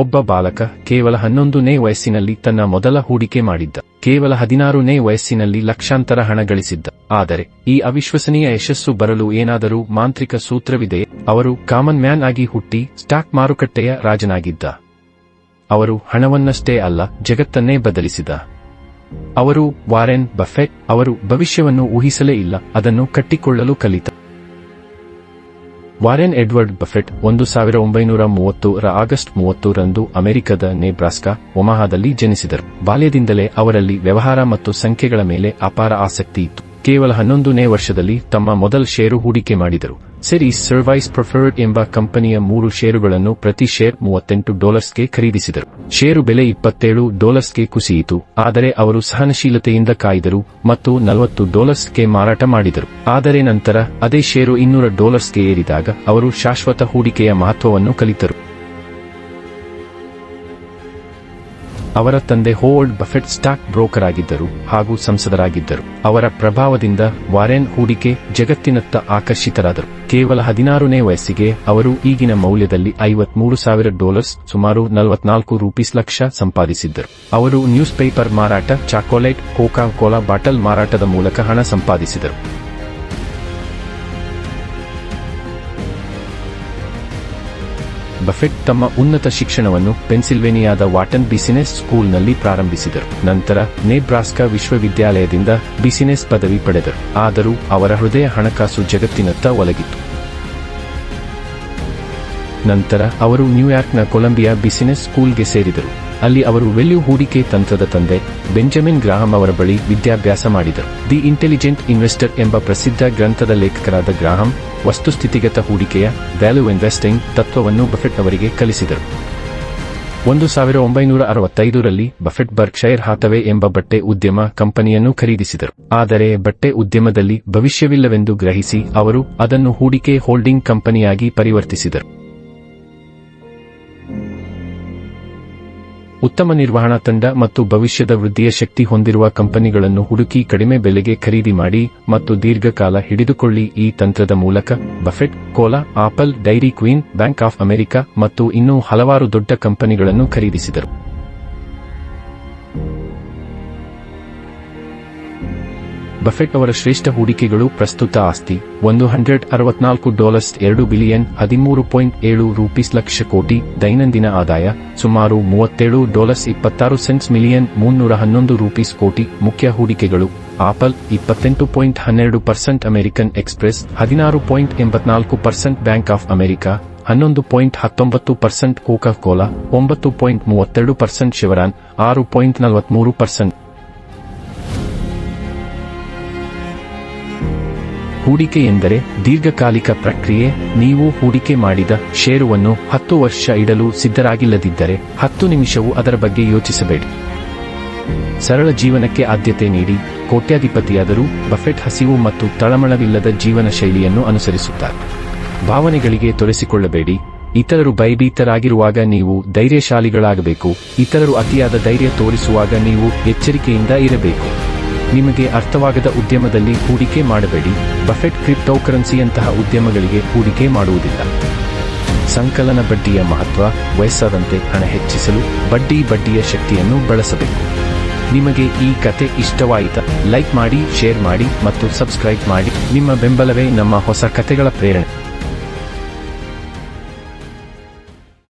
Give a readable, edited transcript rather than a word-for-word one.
ಒಬ್ಬ ಬಾಲಕ ಕೇವಲ 11ನೇ ವಯಸ್ಸಿನಲ್ಲಿ ತನ್ನ ಮೊದಲ ಹೂಡಿಕೆ ಮಾಡಿದ್ದ. ಕೇವಲ 16ನೇ ವಯಸ್ಸಿನಲ್ಲಿ ಲಕ್ಷಾಂತರ ಹಣ ಗಳಿಸಿದ್ದ. ಆದರೆ ಈ ಅವಿಶ್ವಸನೀಯ ಯಶಸ್ಸು ಬರಲು ಏನಾದರೂ ಮಾಂತ್ರಿಕ ಸೂತ್ರವಿದೆಯೇ? ಅವರು ಕಾಮನ್ ಮ್ಯಾನ್ ಆಗಿ ಹುಟ್ಟಿ ಸ್ಟಾಕ್ ಮಾರುಕಟ್ಟೆಯ ರಾಜನಾಗಿದ್ದ. ಅವರು ಹಣವನ್ನಷ್ಟೇ ಅಲ್ಲ, ಜಗತ್ತನ್ನೇ ಬದಲಿಸಿದ. ಅವರು ವಾರೆನ್ ಬಫೆಟ್. ಅವರು ಭವಿಷ್ಯವನ್ನು ಊಹಿಸಲೇ ಇಲ್ಲ, ಅದನ್ನು ಕಟ್ಟಿಕೊಳ್ಳಲು ಕಲಿತ. ವಾರೆನ್ ಎಡ್ವರ್ಡ್ ಬಫೆಟ್ 1930ರ ಆಗಸ್ಟ್ 30ರಂದು ಅಮೆರಿಕದ ನೆಬ್ರಾಸ್ಕಾ, ಒಮಾಹಾದಲ್ಲಿ ಜನಿಸಿದರು. ಬಾಲ್ಯದಿಂದಲೇ ಅವರಲ್ಲಿ ವ್ಯವಹಾರ ಮತ್ತು ಸಂಖ್ಯೆಗಳ ಮೇಲೆ ಅಪಾರ ಆಸಕ್ತಿ ಇತ್ತು. ಕೇವಲ 11ನೇ ವರ್ಷದಲ್ಲಿ ತಮ್ಮ ಮೊದಲ ಷೇರು ಹೂಡಿಕೆ ಮಾಡಿದರು. ಸೆರೀಸ್ ಸರ್ವೈಸ್ ಪ್ರಿಫರ್ಡ್ ಎಂಬ ಕಂಪನಿಯ 3 ಷೇರುಗಳನ್ನು ಪ್ರತಿ ಶೇರ್ $32ಗೆ ಖರೀದಿಸಿದರು. ಷೇರು ಬೆಲೆ $27ಗೆ ಕುಸಿಯಿತು, ಆದರೆ ಅವರು ಸಹನಶೀಲತೆಯಿಂದ ಕಾಯ್ದರು ಮತ್ತು $40ಗೆ ಮಾರಾಟ ಮಾಡಿದರು. ಆದರೆ ನಂತರ ಅದೇ ಷೇರು $200ಗೆ ಏರಿದಾಗ ಅವರು ಶಾಶ್ವತ ಹೂಡಿಕೆಯ ಮಹತ್ವವನ್ನು ಕಲಿತರು. ಅವರ ತಂದೆ ಹೋವರ್ಡ್ ಬಫೆಟ್ ಸ್ಟಾಕ್ ಬ್ರೋಕರ್ ಆಗಿದ್ದರು ಹಾಗೂ ಸಂಸದರಾಗಿದ್ದರು. ಅವರ ಪ್ರಭಾವದಿಂದ ವಾರೆನ್ ಹೂಡಿಕೆ ಜಗತ್ತಿನತ್ತ ಆಕರ್ಷಿತರಾದರು. ಕೇವಲ 16ನೇ ವಯಸ್ಸಿಗೆ ಅವರು ಈಗಿನ ಮೌಲ್ಯದಲ್ಲಿ $53,000 ಸುಮಾರು ₹44 ಲಕ್ಷ ಸಂಪಾದಿಸಿದ್ದರು. ಅವರು ನ್ಯೂಸ್ ಪೇಪರ್ ಮಾರಾಟ, ಚಾಕೊಲೇಟ್, ಕೋಕಾ ಕೋಲಾ ಬಾಟಲ್ ಮಾರಾಟದ ಮೂಲಕ ಹಣ ಸಂಪಾದಿಸಿದರು. ಬಫೆಟ್ ತಮ್ಮ ಉನ್ನತ ಶಿಕ್ಷಣವನ್ನು ಪೆನ್ಸಿಲ್ವೇನಿಯಾದ ವಾಟನ್ ಬಿಸಿನೆಸ್ ಸ್ಕೂಲ್ನಲ್ಲಿ ಪ್ರಾರಂಭಿಸಿದರು. ನಂತರ ನೆಬ್ರಾಸ್ಕಾ ವಿಶ್ವವಿದ್ಯಾಲಯದಿಂದ ಬಿಸಿನೆಸ್ ಪದವಿ ಪಡೆದರು. ಆದರೂ ಅವರ ಹೃದಯ ಹಣಕಾಸು ಜಗತ್ತಿನತ್ತ ಒಲಗಿತ್ತು. ನಂತರ ಅವರು ನ್ಯೂಯಾರ್ಕ್ನ ಕೊಲಂಬಿಯಾ ಬಿಸಿನೆಸ್ ಸ್ಕೂಲ್ಗೆ ಸೇರಿದರು. ಅಲ್ಲಿ ಅವರು ವೆಲ್ಯೂ ಹೂಡಿಕೆ ತಂತ್ರದ ತಂದೆ ಬೆಂಜಮಿನ್ ಗ್ರಾಹಂ ಅವರ ಬಳಿ ವಿದ್ಯಾಭ್ಯಾಸ ಮಾಡಿದರು. ದಿ ಇಂಟೆಲಿಜೆಂಟ್ ಇನ್ವೆಸ್ಟರ್ ಎಂಬ ಪ್ರಸಿದ್ಧ ಗ್ರಂಥದ ಲೇಖಕರಾದ ಗ್ರಾಹಂ ವಸ್ತುಸ್ಥಿತಿಗತ ಹೂಡಿಕೆಯ ವ್ಯಾಲ್ಯೂ ಇನ್ವೆಸ್ಟಿಂಗ್ ತತ್ವವನ್ನು ಬಫೆಟ್ ಅವರಿಗೆ ಕಲಿಸಿದರು. 1965ರಲ್ಲಿ ಬಫೆಟ್ ಬರ್ಕ್ಷೈರ್ ಹಾಥವೇ ಎಂಬ ಬಟ್ಟೆ ಉದ್ಯಮ ಕಂಪನಿಯನ್ನು ಖರೀದಿಸಿದರು. ಆದರೆ ಬಟ್ಟೆ ಉದ್ಯಮದಲ್ಲಿ ಭವಿಷ್ಯವಿಲ್ಲವೆಂದು ಗ್ರಹಿಸಿ ಅವರು ಅದನ್ನು ಹೂಡಿಕೆ ಹೋಲ್ಡಿಂಗ್ ಕಂಪನಿಯಾಗಿ ಪರಿವರ್ತಿಸಿದರು. ಉತ್ತಮ ನಿರ್ವಹಣಾ ತಂಡ ಮತ್ತು ಭವಿಷ್ಯದ ವೃದ್ಧಿಯ ಶಕ್ತಿ ಹೊಂದಿರುವ ಕಂಪನಿಗಳನ್ನು ಹುಡುಕಿ ಕಡಿಮೆ ಬೆಲೆಗೆ ಖರೀದಿ ಮಾಡಿ ಮತ್ತು ದೀರ್ಘಕಾಲ ಹಿಡಿದುಕೊಳ್ಳಿ. ಈ ತಂತ್ರದ ಮೂಲಕ Buffett Cola, apple, dairy queen, bank of America ಮತ್ತು ಇನ್ನೂ ಹಲವಾರು ದೊಡ್ಡ ಕಂಪನಿಗಳನ್ನು ಖರೀದಿಸಿದರು. ಬಫೆಟ್ ಅವರ ಶ್ರೇಷ್ಠ ಹೂಡಿಕೆಗಳು ಪ್ರಸ್ತುತ ಆಸ್ತಿ $164, $2 ಬಿಲಿಯನ್, $13.7 ಲಕ್ಷ ಕೋಟಿ, ದೈನಂದಿನ ಆದಾಯ ಸುಮಾರು $37, 26 ಮಿಲಿಯನ್, $311 ಕೋಟಿ. ಮುಖ್ಯ ಹೂಡಿಕೆಗಳು apple 28.12%, American express 16.84%, bank of America 11.19%, Coca Cola 9.32%, ಶೆವರಾನ್ 6.43%. ಹೂಡಿಕೆ ಎಂದರೆ ದೀರ್ಘಕಾಲಿಕ ಪ್ರಕ್ರಿಯೆ. ನೀವು ಹೂಡಿಕೆ ಮಾಡಿದ ಷೇರುವನ್ನು 10 ವರ್ಷ ಇಡಲು ಸಿದ್ಧರಾಗಿಲ್ಲದಿದ್ದರೆ 10 ನಿಮಿಷವೂ ಅದರ ಬಗ್ಗೆ ಯೋಚಿಸಬೇಡಿ. ಸರಳ ಜೀವನಕ್ಕೆ ಆದ್ಯತೆ ನೀಡಿ. ಕೋಟ್ಯಾಧಿಪತಿಯಾದರೂ ಬಫೆಟ್ ಹಸಿವು ಮತ್ತು ತಳಮಳವಿಲ್ಲದ ಜೀವನ ಶೈಲಿಯನ್ನು ಅನುಸರಿಸುತ್ತಾರೆ. ಭಾವನೆಗಳಿಗೆ ತೊಡಸಿಕೊಳ್ಳಬೇಡಿ. ಇತರರು ಭಯಭೀತರಾಗಿರುವಾಗ ನೀವು ಧೈರ್ಯಶಾಲಿಗಳಾಗಬೇಕು. ಇತರರು ಅತಿಯಾದ ಧೈರ್ಯ ತೋರಿಸುವಾಗ ನೀವು ಎಚ್ಚರಿಕೆಯಿಂದ ಇರಬೇಕು. ನಿಮಗೆ ಅರ್ಥವಾಗದ ಉದ್ಯಮದಲ್ಲಿ ಹೂಡಿಕೆ ಮಾಡಬೇಡಿ. ಬಫೆಟ್ ಕ್ರಿಪ್ಟೋಕರೆನ್ಸಿಯಂತಹ ಉದ್ಯಮಗಳಿಗೆ ಹೂಡಿಕೆ ಮಾಡುವುದಿಲ್ಲ. ಸಂಕಲನ ಬಡ್ಡಿಯ ಮಹತ್ವ. ವಯಸ್ಸಾದಂತೆ ಹಣ ಹೆಚ್ಚಿಸಲು ಬಡ್ಡಿಯ ಶಕ್ತಿಯನ್ನು ಬಳಸಬೇಕು. ನಿಮಗೆ ಈ ಕತೆ ಇಷ್ಟವಾಯಿತಾ? ಲೈಕ್ ಮಾಡಿ, ಶೇರ್ ಮಾಡಿ ಮತ್ತು ಸಬ್ಸ್ಕ್ರೈಬ್ ಮಾಡಿ. ನಿಮ್ಮ ಬೆಂಬಲವೇ ನಮ್ಮ ಹೊಸ ಕತೆಗಳ ಪ್ರೇರಣೆ.